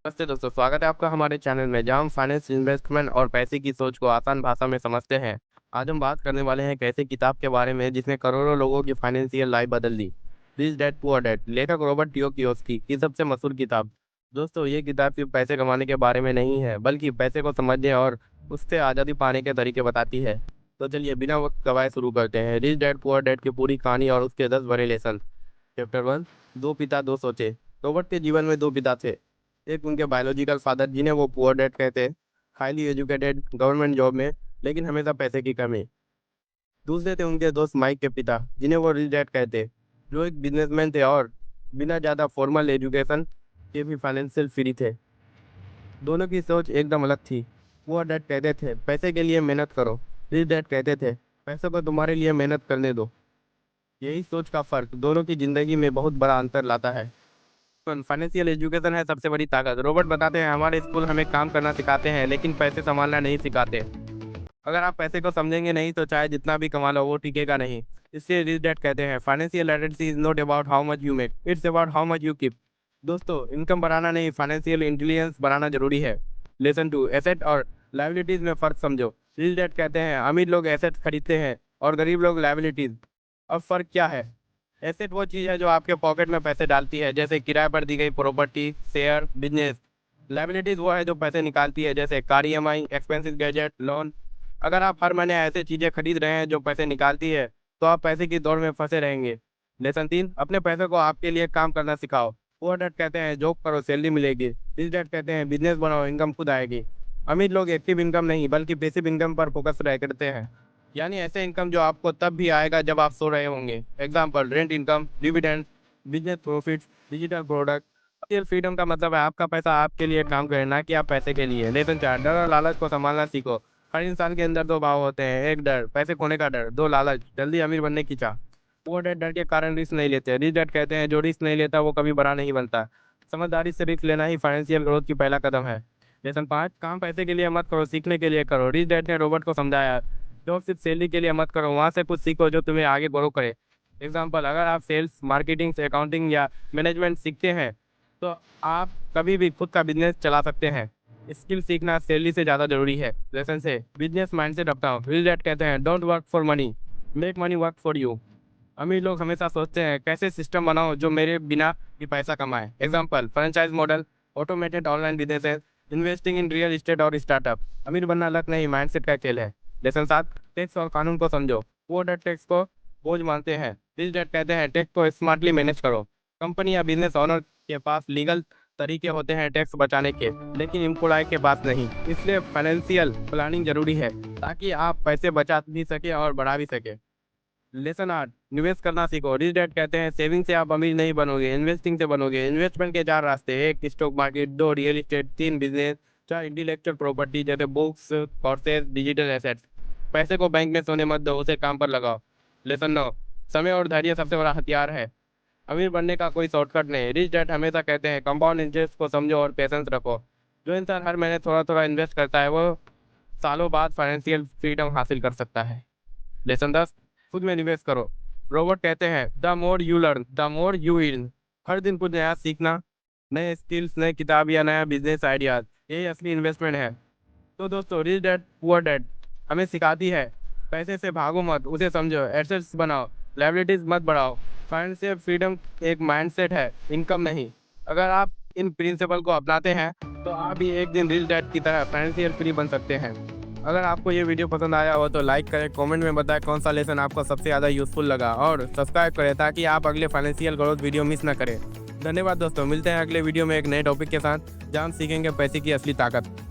नमस्ते दोस्तों, स्वागत है आपका हमारे चैनल में जहां हम फाइनेंस, इन्वेस्टमेंट और पैसे की सोच को आसान भाषा में समझते हैं। आज हम बात करने वाले हैं एक ऐसी किताब के बारे में जिसने करोड़ों लोगों की फाइनेंशियल लाइफ बदल दी। रिच डैड पुअर डैड, लेखक रॉबर्ट कियोसाकी की सबसे मशहूर किताब। दोस्तों, ये किताब सिर्फ पैसे कमाने के बारे में नहीं है, बल्कि पैसे को समझने और उससे आज़ादी पाने के तरीके बताती है। तो चलिए बिना वक्त गवाए शुरू करते हैं रिच डैड पुअर डैड की पूरी कहानी और उसके 10 बड़े लेसन। चैप्टर 1, दो पिता दो सोचे। रॉबर्ट के जीवन में दो पिता थे। एक उनके बायोलॉजिकल फादर जिन्हें वो पुअर डैड कहते, हाईली एजुकेटेड, गवर्नमेंट जॉब में, लेकिन हमेशा पैसे की कमी। दूसरे थे उनके दोस्त माइक के पिता जिन्हें वो रिच डैड कहते, जो एक बिजनेसमैन थे और बिना ज़्यादा फॉर्मल एजुकेशन के भी फाइनेंशियल फ्री थे। दोनों की सोच एकदम अलग थी। पुअर डैड कहते थे पैसे के लिए मेहनत करो, रिच डैड कहते थे पैसे को तुम्हारे लिए मेहनत करने दो। यही सोच का फर्क दोनों की जिंदगी में बहुत बड़ा अंतर लाता है। फाइनेंशियल एजुकेशन है सबसे बड़ी ताकत। रॉबर्ट बताते हैं हमारे स्कूल हमें काम करना सिखाते हैं लेकिन पैसे संभालना नहीं सिखाते। अगर आप पैसे को समझेंगे नहीं तो चाहे जितना भी कमा लो वो टिकेगा नहीं। इसलिए रिच डैड कहते हैं financial literacy is not about how much you make, it's about how much you keep. दोस्तों, इनकम बढ़ाना नहीं, फाइनेंशियल इंटेलिजेंस बढ़ाना जरूरी है। लेसन 2, एसेट और लाइबिलिटीज में फर्क समझो। रिच डैड कहते हैं अमीर लोग एसेट खरीदते हैं और गरीब लोग लाइबिलिटीज। अब फर्क क्या है? एसेट वो चीज़ है जो आपके पॉकेट में पैसे डालती है, जैसे किराए पर दी गई प्रॉपर्टी, शेयर, बिजनेस। लाइबिलिटीज वो है जो पैसे निकालती है, जैसे car EMI, expensive gadget, loan. अगर आप हर महीने ऐसे चीज़ें खरीद रहे हैं जो पैसे निकालती है, तो आप पैसे की दौड़ में फंसे रहेंगे। लेसन 3, अपने पैसे को आपके लिए काम करना सिखाओ। पुअर डैड कहते हैं जॉब करो, सैलरी मिलेगी। रिच डैड कहते हैं बिजनेस बनाओ, इनकम खुद आएगी। अमीर लोग एक्टिव इनकम नहीं बल्कि पैसिव इनकम पर फोकस रह करते हैं, यानी ऐसे इनकम जो आपको तब भी आएगा जब आप सो रहे होंगे। Example, rent income, dividend, business profits, digital product. फिर फ्रीडम का मतलब है आपका पैसा आपके लिए काम करे, ना कि आप पैसे के लिए। लेसन 4, डर और लालच को संभालना सीखो। हर इंसान के अंदर दो भाव होते हैं, एक डर, पैसे खोने का डर, दो लालच, जल्दी अमीर बनने की चाह। वो डर के कारण रिस्क नहीं लेते। रिच डैड कहते हैं जो रिस्क नहीं लेता वो कभी बड़ा नहीं बनता। समझदारी से रिस्क लेना ही फाइनेंशियल ग्रोथ की पहला कदम है। लेसन 5, काम पैसे के लिए मत करो, सीखने के लिए करो। रिच डैड ने रॉबर्ट को समझाया जॉब सिर्फ सैलरी के लिए मत करो, वहाँ से कुछ सीखो जो तुम्हें आगे ग्रो करे। एग्जाम्पल, अगर आप सेल्स, मार्केटिंग, अकाउंटिंग या मैनेजमेंट सीखते हैं तो आप कभी भी खुद का बिजनेस चला सकते हैं। स्किल सीखना सैलरी से ज़्यादा जरूरी है। लेसन से बिजनेस माइंडसेट अपनाओ। रिच डैड कहते हैं don't work for money, make money work for you. अमीर लोग हमेशा सोचते हैं कैसे सिस्टम बनाओ जो मेरे बिना भी पैसा कमाए। Example, franchise model, automated online businesses, investing in real estate और स्टार्टअप। अमीर बनना लक नहीं, माइंडसेट का खेल है। लेसन 7, टैक्स और कानून को समझो। वो डर टैक्स को बोझ मानते हैं, रिच डैड कहते हैं टैक्स को स्मार्टली मैनेज करो। कंपनी या बिजनेस ओनर के पास लीगल तरीके होते हैं टैक्स बचाने के, लेकिन एम्प्लॉय के पास नहीं। इसलिए फाइनेंशियल प्लानिंग जरूरी है ताकि आप पैसे बचा भी सके और बढ़ा भी सके। लेसन 8, निवेश करना सीखो। रिच डैड कहते हैं सेविंग से आप अमीर नहीं बनोगे, इन्वेस्टिंग से बनोगे। इन्वेस्टमेंट के 4 रास्ते, 1 stock market, 2 real estate, 3 business, 4 intellectual property जैसे बुक्स, कोर्सेज, डिजिटल एसेट्स। पैसे को बैंक में सोने मत दो, उसे काम पर लगाओ। लेसन 9, समय और धैर्य सबसे बड़ा हथियार है। अमीर बनने का कोई शॉर्टकट नहीं। रिच डैड हमेशा कहते हैं कंपाउंड इंटरेस्ट को समझो और पेशेंस रखो। जो इंसान हर महीने थोड़ा थोड़ा इन्वेस्ट करता है वो सालों बाद फाइनेंशियल फ्रीडम हासिल कर सकता है। लेसन 10, खुद में निवेश करो। रॉबर्ट कहते हैं the more you learn the more you earn. हर दिन कुछ नया सीखना, नए स्किल्स, नए किताब या नया बिजनेस आइडियाज, यही असली इन्वेस्टमेंट है। तो दोस्तों, रिच डैड पुअर डैड हमें सिखाती है पैसे से भागो मत, उसे समझो, एसेट्स बनाओ, लायबिलिटीज मत बढ़ाओ। फाइनेंशियल फ्रीडम एक माइंडसेट है, इनकम नहीं। अगर आप इन प्रिंसिपल को अपनाते हैं तो आप भी एक दिन रिच डैड की तरह फाइनेंशियल फ्री बन सकते हैं। अगर आपको ये वीडियो पसंद आया हो तो लाइक करें, कमेंट में बताएं कौन सा लेसन आपको सबसे ज़्यादा यूजफुल लगा और सब्सक्राइब करें ताकि आप अगले फाइनेंशियल ग्रोथ वीडियो मिस ना करें। धन्यवाद दोस्तों, मिलते हैं अगले वीडियो में एक नए टॉपिक के साथ जहाँ हम सीखेंगे पैसे की असली ताकत।